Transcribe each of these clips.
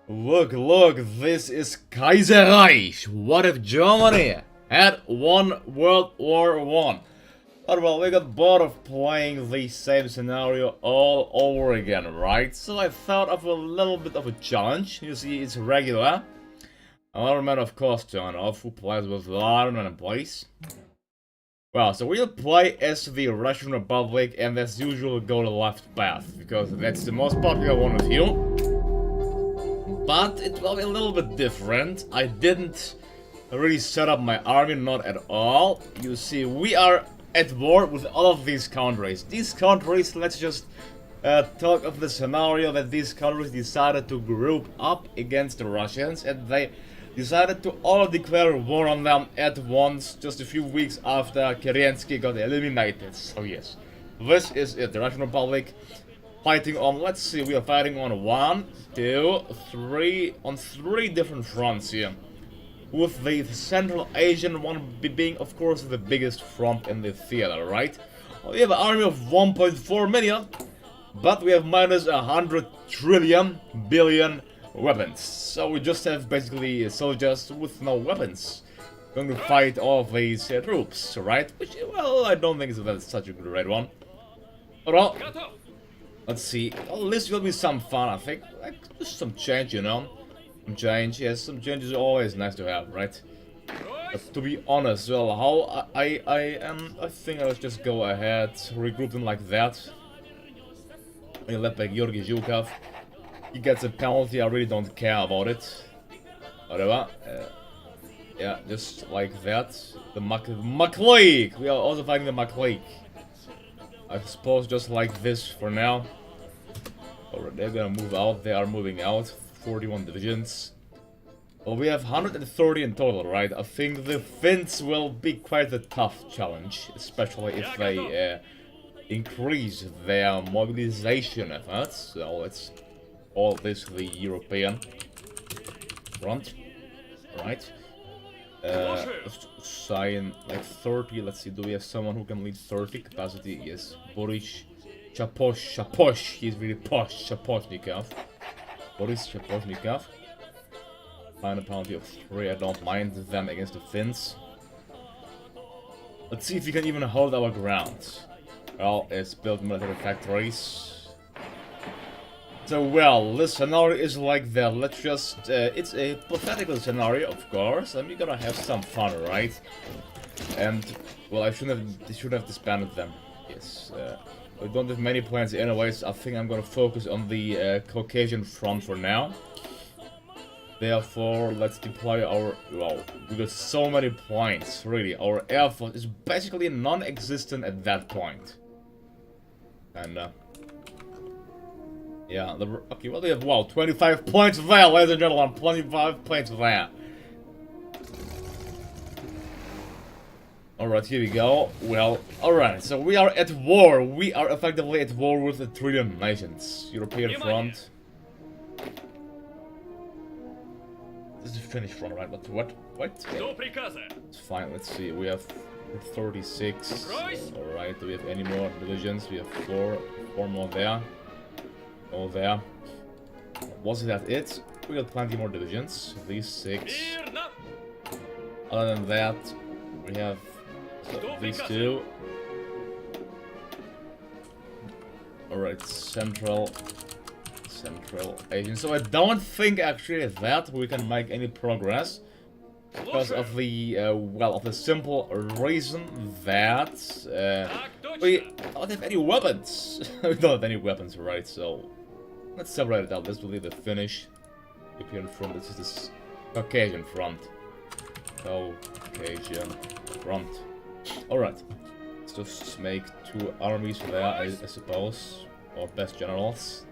Look, this is Kaiserreich. What if Germany had won World War I? But well, we got bored of playing the same scenario all over again, right? So I thought of a little bit of a challenge. You see, it's regular. Another man, of course, turn off, who plays with Iron Man in place. Well, so we'll play as the Russian Republic, and as usual, go the left path, because that's the most popular one with you. But it will be a little bit different. I didn't really set up my army, not at all. You see, we are at war with all of these countries. These countries, let's just talk of the scenario that these countries decided to group up against the Russians, and they decided to all declare war on them at once, just a few weeks after Kerensky got eliminated. So yes, this is it. The Russian Republic fighting on, let's see, we are fighting on 1, 2, 3, on 3 different fronts here. With the Central Asian one being, of course, the biggest front in the theater, right? We have an army of 1.4 million, but we have minus 100 trillion billion weapons. So we just have basically soldiers with no weapons going to fight all of these troops, right? Which, well, I don't think that's such a great one. Well, let's see. At least will be some fun, I think. Like, just some change, you know. Some change, yes, some change is always nice to have, right? But to be honest, well, how I think I'll just go ahead, regroup them like that. I let back Georgi Zhukov. He gets a penalty, I really don't care about it. Whatever. Yeah, just like that. The McLeak! We are also fighting the McLeak. I suppose just like this for now. Alright, they're gonna move out. They are moving out. 41 divisions. Well, we have 130 in total, right? I think the Finns will be quite a tough challenge, especially if they increase their mobilization efforts. So let's call this the European front, right? Sign like 30. Let's see, do we have someone who can lead 30 capacity? Yes, Boris Shaposh, he's really posh, Shaposhnikov. Boris Shaposhnikov. Find a penalty of 3, I don't mind them against the Finns. Let's see if we can even hold our ground. Well, it's built military factories. So, well, this scenario is like that. Let's just, it's a pathetic scenario, of course, and we're gonna have some fun, right? And, well, I should have disbanded them. Yes, we don't have many plans anyways. I think I'm gonna focus on the Caucasian front for now. Therefore, let's deploy our, well, we got so many points, really. Our air force is basically non-existent at that point. And, yeah, okay, well, they have, wow, 25 points there, ladies and gentlemen, 25 points there. Alright, here we go. Well, alright, so we are at war. We are effectively at war with the trillion nations. European front. This is the Finnish front, right? But what? It's fine, let's see. We have 36. Alright, do we have any more divisions? We have 4 more there. All there. Was that it? We got plenty more divisions. These 6. Other than that, we have these 2. Alright, Central Asian. So I don't think actually that we can make any progress because of the well, of the simple reason that we don't have any weapons. We don't have any weapons, right? So let's separate it out. This will be the Finnish European front. This is this Caucasian front. Caucasian front. Alright. Let's just make 2 armies there, I suppose. Or best generals.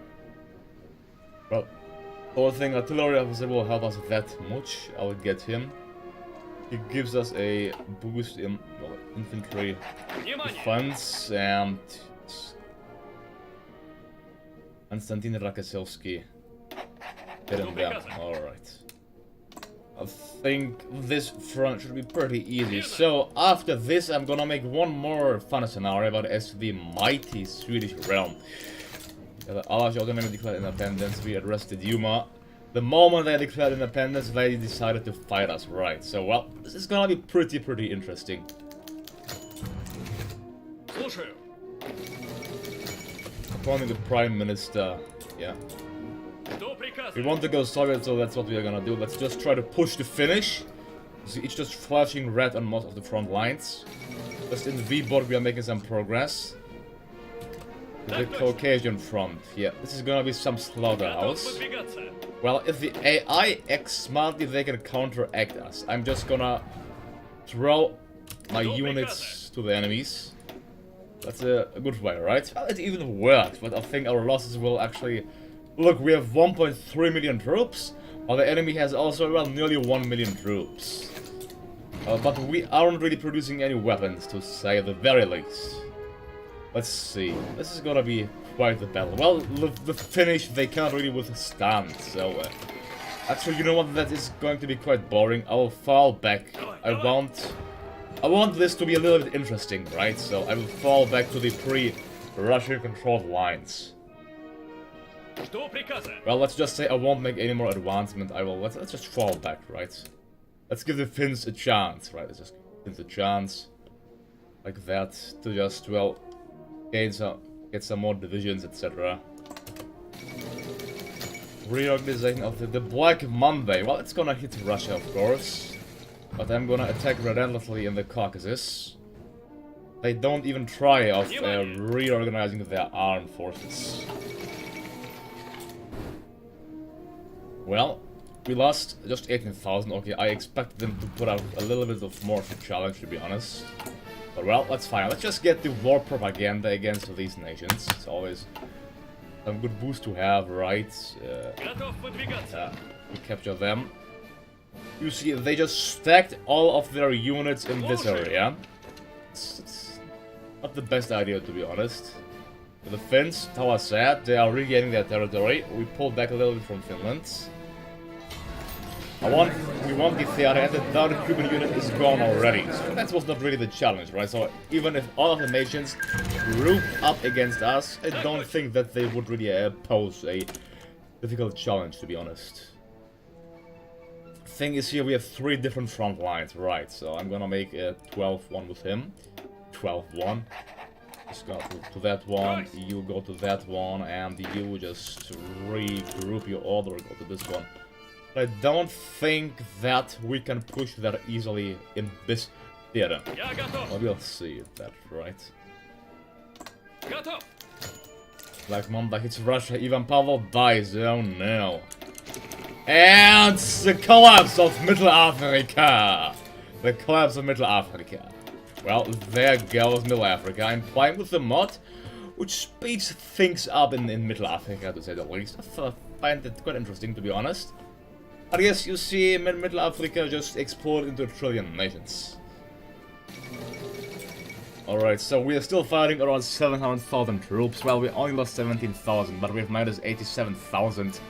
Well, I think artillery officer will help us that much. I will get him. He gives us a boost in, well, infantry defense, and Konstantin Rakoselsky. Get him down. Alright. I think this front should be pretty easy. So after this, I'm gonna make one more fun scenario about as the mighty Swedish realm. The Alash autonomy declared independence. We arrested Yuma. The moment they declared independence, they decided to fight us, right? So, well, this is gonna be pretty interesting. Appointing the Prime Minister, yeah. We want to go Soviet, so that's what we are gonna do. Let's just try to push the finish. See, it's just flashing red on most of the front lines. Just in V-Borg we are making some progress. The Caucasian front, yeah. This is gonna be some slaughterhouse. Well, if the AI acts smartly, they can counteract us. I'm just gonna throw my units to the enemies. That's a good way, right? Well, it even worked, but I think our losses will actually... Look, we have 1.3 million troops, while the enemy has also, well, nearly 1 million troops. But we aren't really producing any weapons, to say the very least. Let's see. This is gonna be quite the battle. Well, the finish they can't really withstand, so... actually, you know what? That is going to be quite boring. I will fall back. I want this to be a little bit interesting, right? So I will fall back to the pre-Russian controlled lines. Well, let's just say I won't make any more advancement. Let's just fall back, right? Let's give the Finns a chance, right? Let's just give the chance like that to just, well, get some more divisions, etc. Reorganization of the Black Monday. Well, it's gonna hit Russia, of course. But I'm gonna attack relentlessly in the Caucasus. They don't even try of reorganizing their armed forces. Well, we lost just 18,000. Okay, I expected them to put out a little bit of more of a challenge, to be honest. But well, that's fine. Let's just get the war propaganda against these nations. It's always a good boost to have, right? We capture them. You see, they just stacked all of their units in this area. It's not the best idea, to be honest. The Finns, Tower said, they are regaining their territory. We pulled back a little bit from Finland. We want the theater, and the third Cuban unit is gone already. So that was not really the challenge, right? So even if all of the nations group up against us, I don't think that they would really pose a difficult challenge, to be honest. Thing is, here we have 3 different front lines, right? So I'm gonna make a 12-1 with him. 12-1. Just go to that one, you go to that one, and you just regroup your order, go to this one. I don't think that we can push that easily in this theater. But we'll see that, right? Black Mamba hits Russia, Ivan Pavel dies, oh no. And the collapse of Middle Africa! The collapse of Middle Africa. Well, there goes Middle Africa. I'm playing with the mod, which speeds things up in Middle Africa, to say the least. I find it quite interesting, to be honest. But yes, you see, Middle Africa just exploded into a trillion nations. Alright, so we are still fighting around 700,000 troops. Well, we only lost 17,000, but we have minus 87,000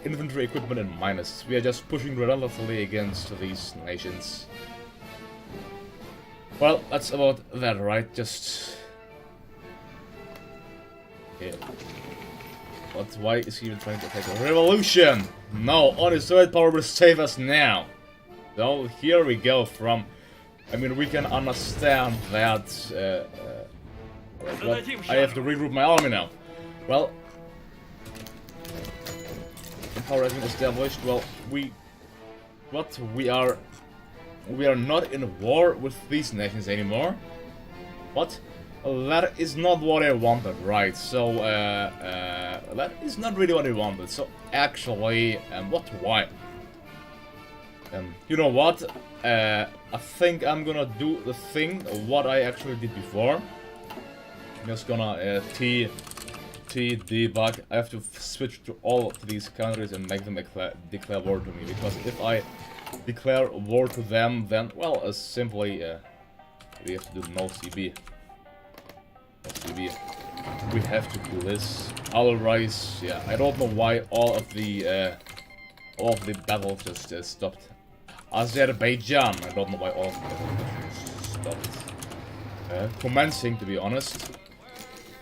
infantry equipment in minus. We are just pushing relentlessly against these nations. Well, that's about that, right? Just... yeah. But why is he even trying to attack a revolution? No, only Soviet power will save us now. So here we go from... I mean, we can understand that... well, I have to regroup my army now. Well... power has been established. Well, we are not in war with these nations anymore. What? That is not what I wanted, right? So, that is not really what I wanted. So, actually, why? You know what? I think I'm gonna do the thing, what I actually did before. I'm just gonna, debug. I have to switch to all of these countries and make them declare war to me, because if I declare war to them, then, well, simply, we have to do no CB. We have to do this. Otherwise, yeah, I don't know why all of the battles just stopped. Azerbaijan, I don't know why all of the battles stopped. Commencing, to be honest.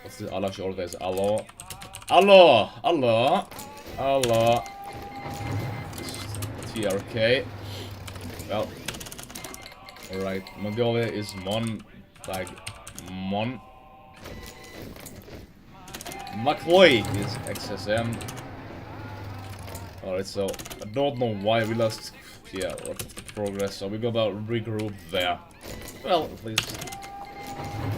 What's the Allah order? There's Allah. Allah! Allah! Allah! TRK. Well, alright, Mongolia is Mon, like Mon. McLeod is XSM. Alright, so I don't know why we lost, yeah, progress, so we gotta regroup there. Well, at least.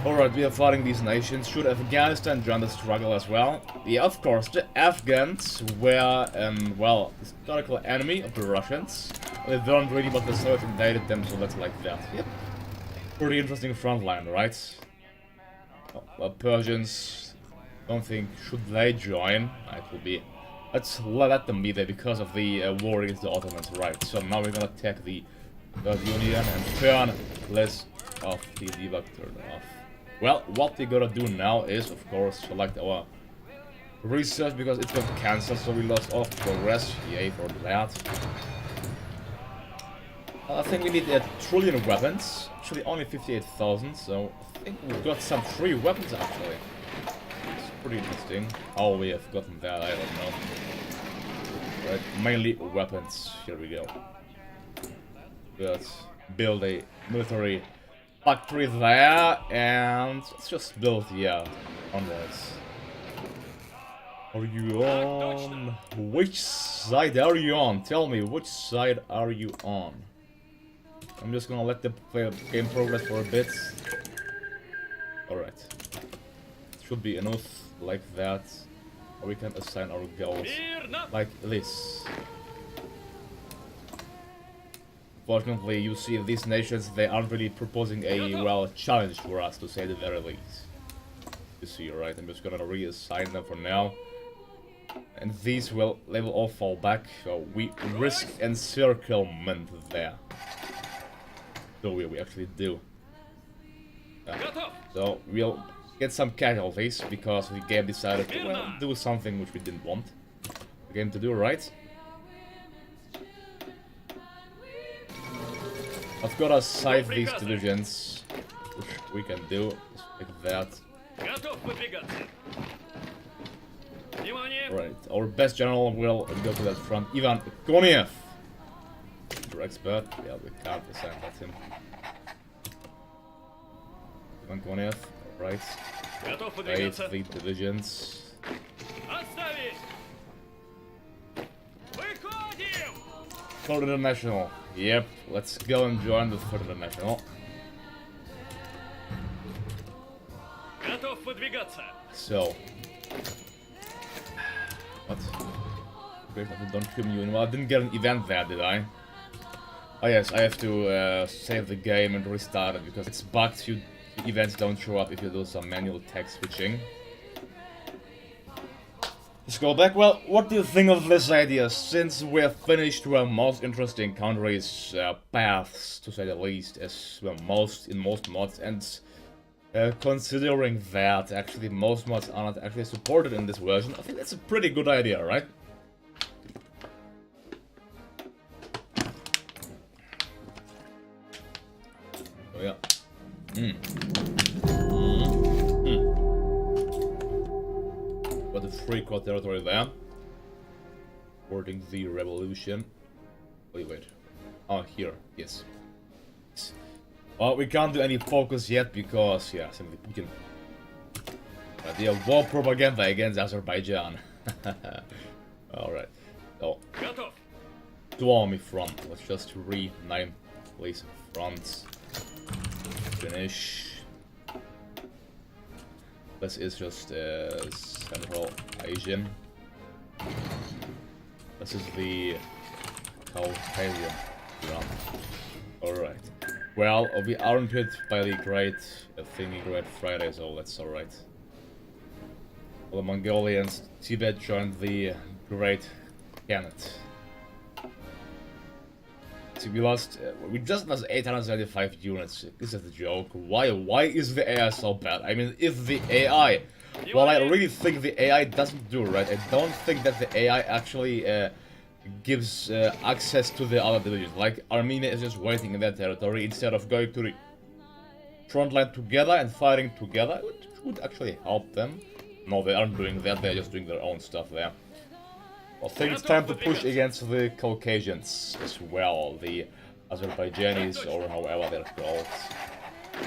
Alright, we are fighting these nations. Should Afghanistan join the struggle as well? Yeah, of course, the Afghans were, well, historical enemy of the Russians. They don't really, but the Soviets invaded them, so that's like that. Yep. Pretty interesting front line, right? Well, Persians, don't think, should they join? It will be. Let's let them be there because of the war against the Ottomans, right? So now we're gonna attack the Union and turn less of the debug turned off. Well, what we gotta do now is, of course, select our research because it's got cancelled, so we lost all of progress. Yay for that. I think we need a trillion weapons. Actually, only 58,000, so I think we've got some free weapons actually. It's pretty interesting. How we have gotten that, I don't know. Right, mainly weapons. Here we go. Let's build a military factory there, and let's just build, yeah, onwards. Are you on? Which side are you on? Tell me, which side are you on? I'm just gonna let the game progress for a bit. Alright. Should be enough like that. Or we can assign our goals like this. Fortunately, you see these nations, they aren't really proposing a, well, challenge for us, to say the very least. You see, right? I'm just gonna reassign them for now. And these will, they will all fall back, so we risk encirclement there. So we actually do. So we'll get some casualties, because the game decided to, well, do something which we didn't want the game to do, right? I've got to side these divisions, which we can do, just like that. Right, our best general will go to that front, Ivan Koniev. Super expert, yeah, we can't assign that to him. Ivan Koniev, right. Save the divisions. Third International. Yep, let's go and join the Third International. So. What? Great, don't kill me. Well, I didn't get an event there, did I? Oh yes, I have to save the game and restart it because it's bugged. Events don't show up if you do some manual text switching. Let's go back. Well, what do you think of this idea? Since we're finished with most interesting countries' paths, to say the least, as well, in most mods, and considering that actually most mods are not actually supported in this version, I think that's a pretty good idea, right? Oh yeah. Got a free core territory there. Supporting the revolution. Wait. Oh, here. Yes. Well, we can't do any focus yet because, yeah, simply Putin. The war propaganda against Azerbaijan. Alright. So, Army front. Let's just rename place fronts. Finish. This is just Central Asian. This is the Caucasian front. Alright. Well, we aren't hit by the great thingy Great Friday, so that's alright. Well, the Mongolians, Tibet joined the Great Khanate. So we just lost 875 units. This is a joke. Why is the AI so bad? I mean, if the AI, well, I really think the AI doesn't do right. I don't think that the AI actually gives access to the other divisions. Like, Armenia is just waiting in that territory instead of going to the front line together and fighting together, which would actually help them. No, they aren't doing that, they're just doing their own stuff there. I think it's time to push against the Caucasians as well, the Azerbaijanis, or however they're called.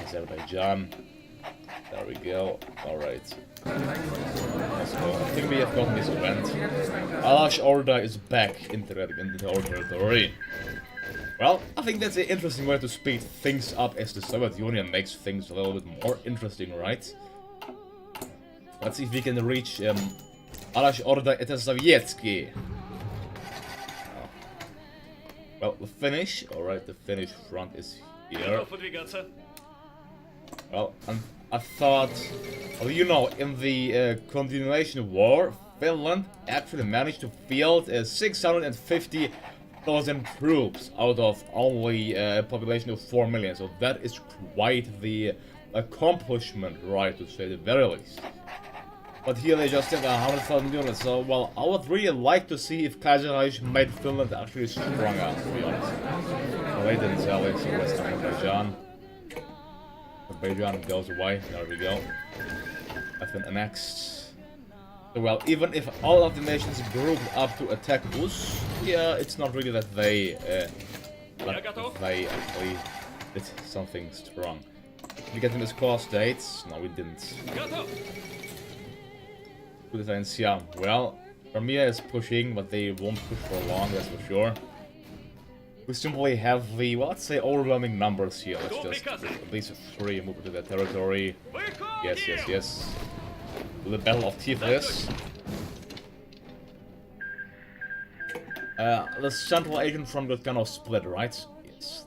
Azerbaijan. There we go. Alright. Let's go. I think we have gotten this event. Alash Orda is back integrating into our territory. Well, I think that's an interesting way to speed things up as the Soviet Union makes things a little bit more interesting, right? Let's see if we can reach Alash Orda Sovietsky. Well, the Finnish. Alright, the Finnish front is here. Well, I thought, well, you know, in the continuation war, Finland actually managed to field 650,000 troops out of only a population of 4 million. So that is quite the accomplishment, right, to say the very least. But here they just have 100,000 units, so, well, I would really like to see if Kaiserreich made Finland actually stronger, to be honest. So they didn't sell it, so let's talk Azerbaijan. Azerbaijan goes away, there we go. I've been annexed. So, well, even if all of the nations grouped up to attack us, yeah, it's not really that they actually did something strong. Did we get them as core states? No, we didn't. Yeah, well, Crimea is pushing, but they won't push for long, that's for sure. We simply have the, well, let's say, overwhelming numbers here. Let's just, at least 3 move into their territory. Yes, yes, yes. The Battle of Tiflis. The Central Asian front got kind of split, right? Yes.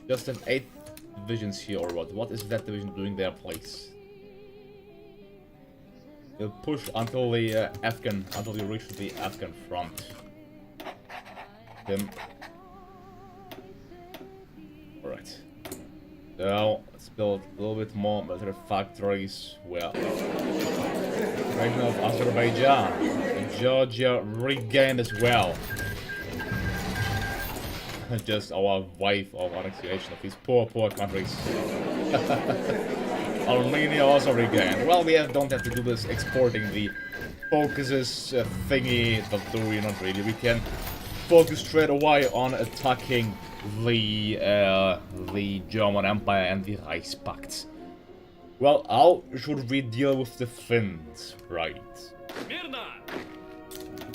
Just have 8 divisions here, or what? What is that division doing there, please? They'll push until the until you reach the Afghan front. Alright. So, let's build a little bit more military factories. Well, region of Azerbaijan. And Georgia regained as well. Just our wave of annexation of these poor countries. Armenia also regained. Well, we don't have to do this exporting the focuses thingy, but do we not really? We can focus straight away on attacking the German Empire and the Reichspakt. Well, how should we deal with the Finns, right?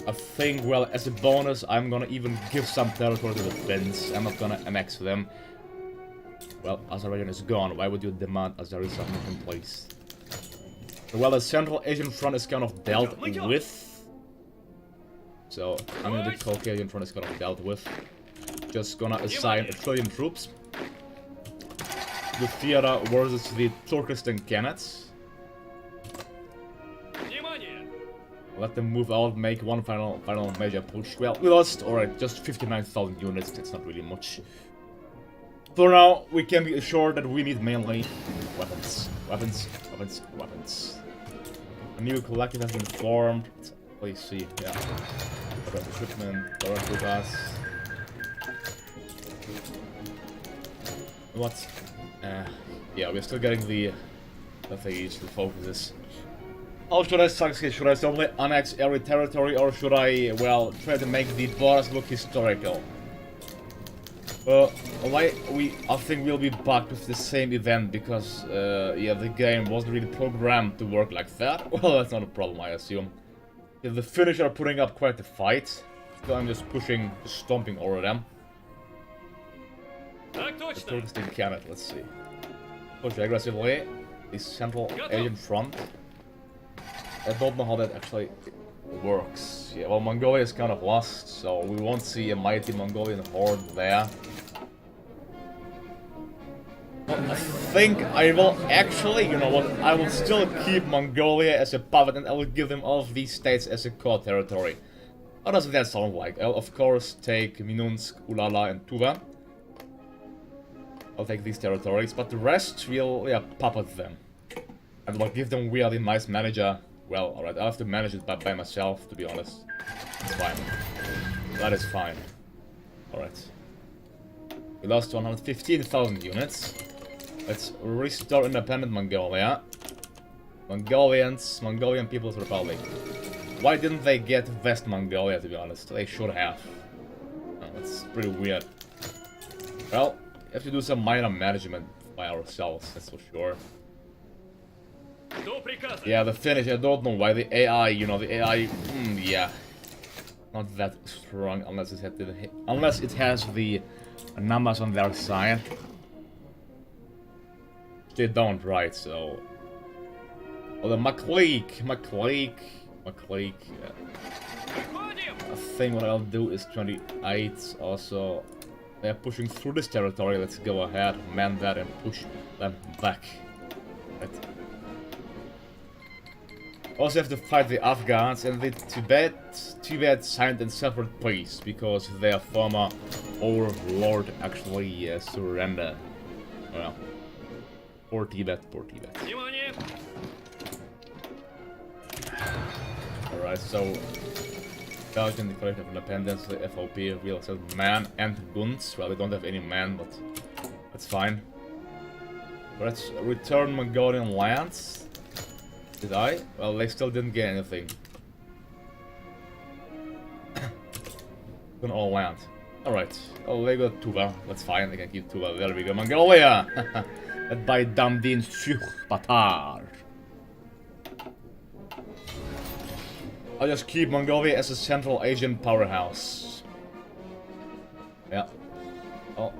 I think, well, as a bonus, I'm gonna even give some territory to the Finns. I'm not gonna annex them. Well, Azerbaijan is gone. Why would you demand as there is something in place? Well, the Central Asian front is kind of dealt with. So, I mean, the Caucasian front is kind of dealt with. Just gonna assign 1 trillion troops. The theater versus the Turkestan Khanates. Let them move out, make one final major push. Well, we lost, alright, just 59,000 units. That's not really much. For now, we can be assured that we need mainly weapons. Weapons. A new collective has been formed. Please see, yeah. Shipment, direct with us. What? Yeah, we're still getting the things, the focuses. How should I succeed? Should I simply annex every territory, or should I, well, try to make the borders look historical? I think we'll be back with the same event because, yeah, the game wasn't really programmed to work like that. Well, that's not a problem, I assume. Yeah, the Finnish are putting up quite a fight, so I'm just stomping over them. The Turkestan Khanate, let's see. Push aggressively. The Central Asian front. I don't know how that actually works. Yeah, well, Mongolia is kind of lost, so we won't see a mighty Mongolian horde there. Well, I think I will actually, you know what, I will still keep Mongolia as a puppet and I will give them all of these states as a core territory. How does that sound like? I'll of course take Minunsk, Ulala and Tuva. I'll take these territories, but the rest will, yeah, puppet them. And will give them really nice manager. Well, alright, I'll have to manage it by myself, to be honest. It's fine. That is fine. Alright. We lost 115,000 units. Let's restore independent Mongolia. Mongolian People's Republic. Why didn't they get West Mongolia, to be honest? They should have. Oh, that's pretty weird. Well, we have to do some minor management by ourselves, that's for sure. Yeah, the Finnish, I don't know why the AI, you know, the AI, yeah. Not that strong unless it has the numbers on their side. They don't, right, so... Oh, the McLeak. I think what I'll do is 28 also. They're pushing through this territory, let's go ahead, man that and push them back. Right. Also have to fight the Afghans and the Tibet signed in separate peace because their former overlord actually surrendered. Well, poor Tibet. Alright, so Belgian Declaration of Independence, the FOP will send man and guns. Well, we don't have any man, but that's fine. Let's return Mongolian lands. Did I? Well, they still didn't get anything. Can all land. Alright. Oh, they got Tuva. That's fine, they can keep Tuva. There we go. Mongolia! Led by Damdin Batar. I'll just keep Mongolia as a Central Asian powerhouse. Yeah. Oh.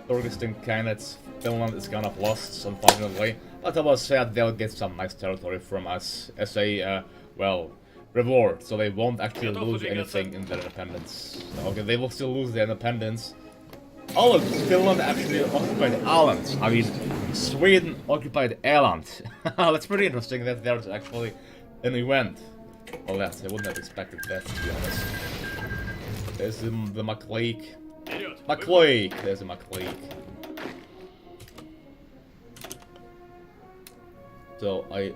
Kyrgyzstan Khanate. Finland is kind of lost, unfortunately. But I was sad they'll get some nice territory from us as a, well, reward. So they won't actually lose anything in their independence. Okay, they will still lose their independence. Oh, look, Finland actually occupied islands. I mean, Sweden occupied Åland. That's pretty interesting that there's actually an event. Well, that's, I wouldn't have expected that, to be honest. There's the McLeak. There's a McLeak. So I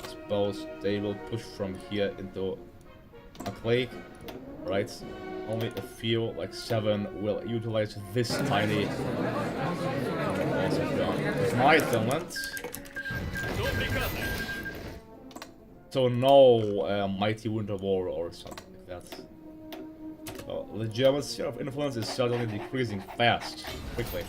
suppose they will push from here into McLeak, right? Only a few, like 7, will utilize this tiny. Also with my Finland. So no mighty winter war or something like that. Well, the German sphere of influence is certainly decreasing fast, quickly.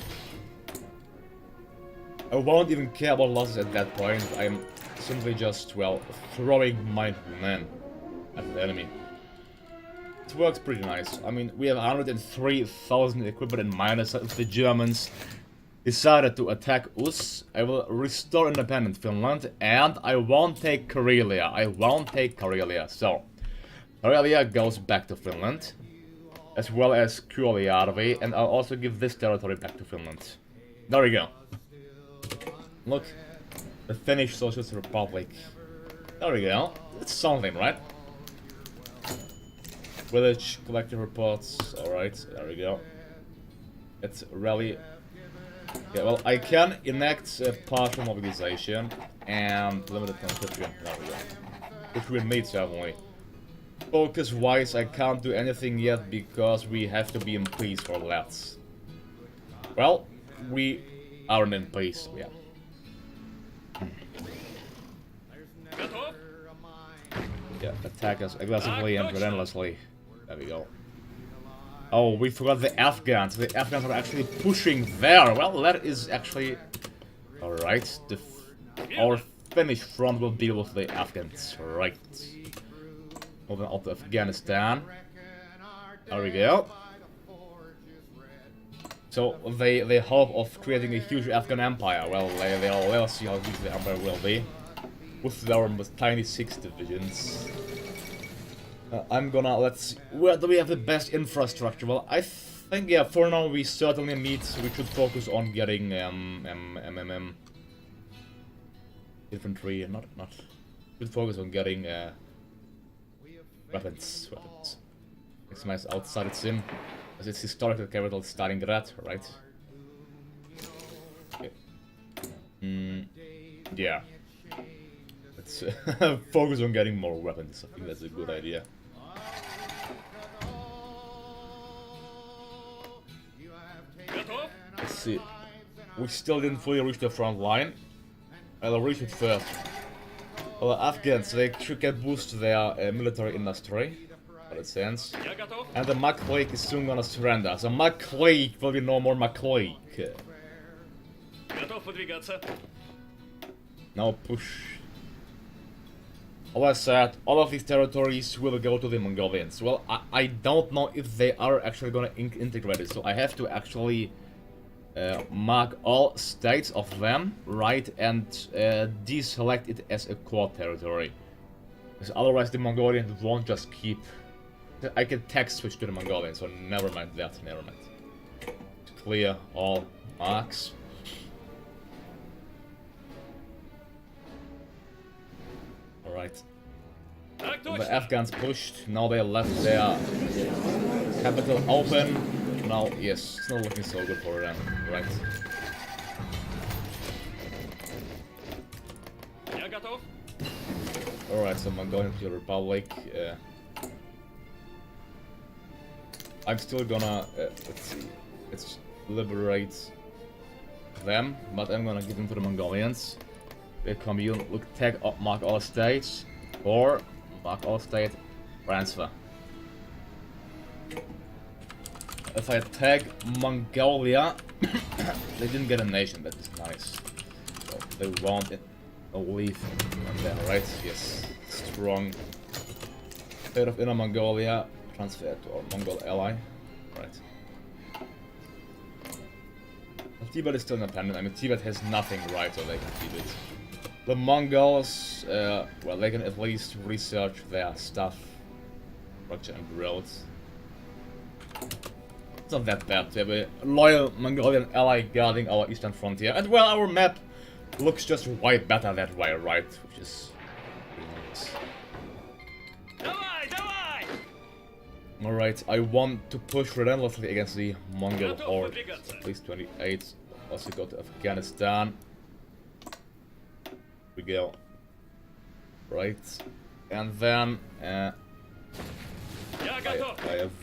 I won't even care about losses at that point. I'm simply just, well, throwing my men at the enemy. It works pretty nice. I mean, we have 103,000 equipment in minus. If the Germans decided to attack us, I will restore independent Finland, and I won't take Karelia. So, Karelia goes back to Finland, as well as Kuolijärvi, and I'll also give this territory back to Finland. There we go. Look, the Finnish Socialist Republic. There we go. It's something, right? Village collective reports. Alright, there we go. It's rally. Yeah, well, I can enact a partial mobilization and limited conscription. There we go. Which we made certainly. Focus wise, I can't do anything yet because we have to be in peace for that. Well, we aren't in peace, yeah. Yeah, attack us aggressively and relentlessly. There we go. Oh, we forgot the Afghans. The Afghans are actually pushing there. Well, that is actually... Alright, our Finnish front will deal with the Afghans. Right. Moving on to Afghanistan. There we go. So, they hope of creating a huge Afghan empire. Well, they'll see how huge the empire will be. With their tiny 6 divisions. I'm gonna, let's... Where do we have the best infrastructure? Well, I think, yeah, for now we certainly need... We should focus on getting, infantry, not... We should focus on getting, weapons. Maximize outside its in. As its historical capital Stalingrad, right? Okay. Yeah. Let's focus on getting more weapons. I think that's a good idea. Let's see. We still didn't fully reach the front line. I'll reach it first. Well, Afghans, they should get boost their military industry, but it stands. And the McClake is soon gonna surrender, so McClake will be no more McClake. Now push. As I said, all of these territories will go to the Mongolians. Well, I don't know if they are actually gonna integrate it, so I have to actually mark all states of them, right, and deselect it as a core territory. Because otherwise the Mongolians won't just keep... I can text switch to the Mongolians, so never mind that, never mind. Clear all marks. Alright. The Afghans pushed, now they left their capital open. Now, yes, it's not looking so good for them, right? Alright, so Mongolian Republic. I'm still gonna, let's see, let's liberate them, but I'm gonna give them to the Mongolians. They commune, look, tag, mark all states, or mark all state, transfer. If I tag Mongolia, they didn't get a nation, that is nice. So they won't leave there, right? Yes, strong. State of Inner Mongolia, transfer to our Mongol ally, right? But Tibet is still independent. I mean, Tibet has nothing, right? So they can keep it. The Mongols, well, they can at least research their stuff, structure and roads. It's not that bad to have a loyal Mongolian ally guarding our eastern frontier. And well, our map looks just way better that way, right? Which is nice. Alright, I want to push relentlessly against the Mongol horde. At least 28. Also go to Afghanistan. We go. Right. And then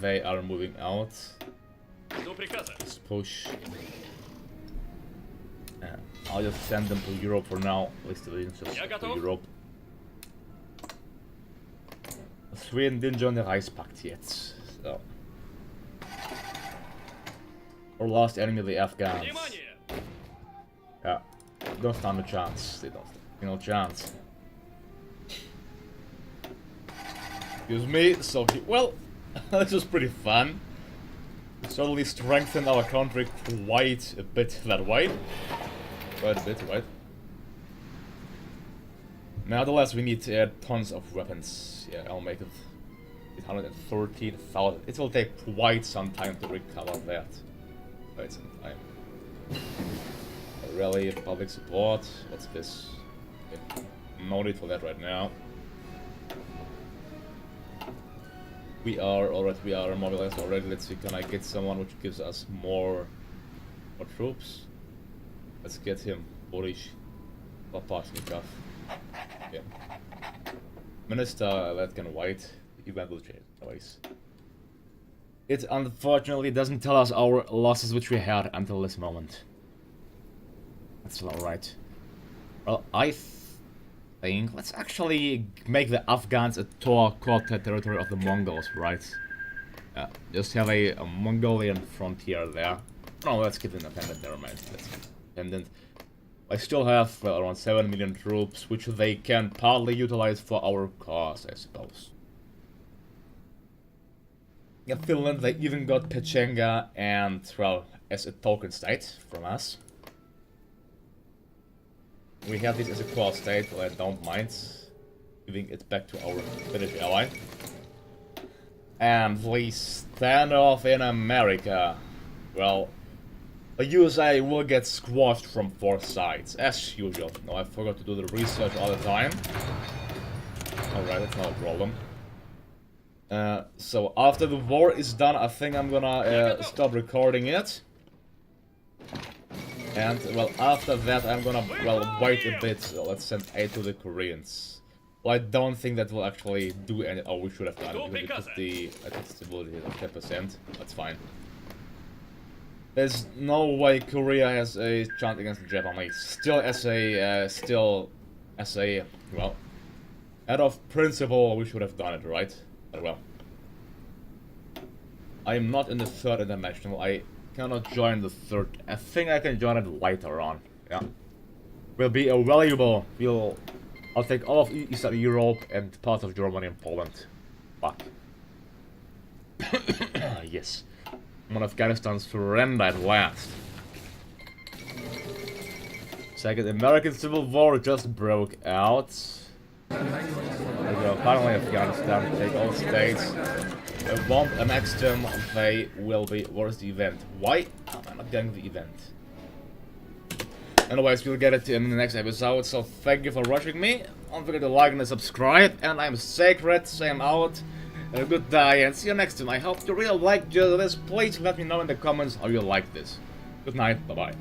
they are moving out. Let's push. I'll just send them to Europe for now. At least the legions just to Europe. Sweden didn't join the Reichspakt yet, so. Our last enemy, the Afghans. Yeah, don't stand a chance. They don't stand no chance. Excuse me. So well, this was pretty fun. It certainly strengthened our country quite a bit that way. Quite a bit, right? Nevertheless, we need tons of weapons. Yeah, I'll make it 813,000. It will take quite some time to recover that. Quite some time. Rally, public support. What's this? Okay. No need for that right now. We are alright. We are mobilized already. Let's see. Can I get someone which gives us more troops? Let's get him. Boris Papashnikov. Okay. Minister, that can wait. Event will change. Anyways. It unfortunately doesn't tell us our losses which we had until this moment. That's alright. Well, I think let's actually make the Afghans a core territory of the Mongols, right? Just have a Mongolian frontier there. No, let's keep independent, never mind. Let's keep independent. I still have around 7 million troops, which they can partly utilize for our cause, I suppose. In Finland, they even got Pechenga and, well, as a token state from us. We have this as a core state, but I don't mind giving it back to our Finnish ally. And the standoff in America. Well, the USA will get squashed from 4 sides, as usual. No, I forgot to do the research all the time. Alright, that's not a problem. So after the war is done, I think I'm gonna stop recording it. And, well, after that I'm gonna, well, wait a bit. So let's send aid to the Koreans. Well, I don't think that will actually do any... Oh, we should have done it, because the stability is 10%. That's fine. There's no way Korea has a chance against the Japanese. Still as a, well, Out of principle, we should have done it, right? But well. I am not in the third international. I cannot join the third. I think I can join it later on. Yeah. Will be a valuable. I'll take all of Eastern Europe and parts of Germany and Poland. But yes. One Afghanistan surrender at last. Second American Civil War just broke out. There we go. Finally Afghanistan, take all states. They won't annex them, they will be. Where's the event? Why am I not getting the event? Anyways, we'll get it in the next episode, so thank you for watching me. Don't forget to like and subscribe, and I'm Sacred, saying out. Have a good day, and see you next time. I hope you really liked this. Please let me know in the comments how you like this. Good night, bye-bye.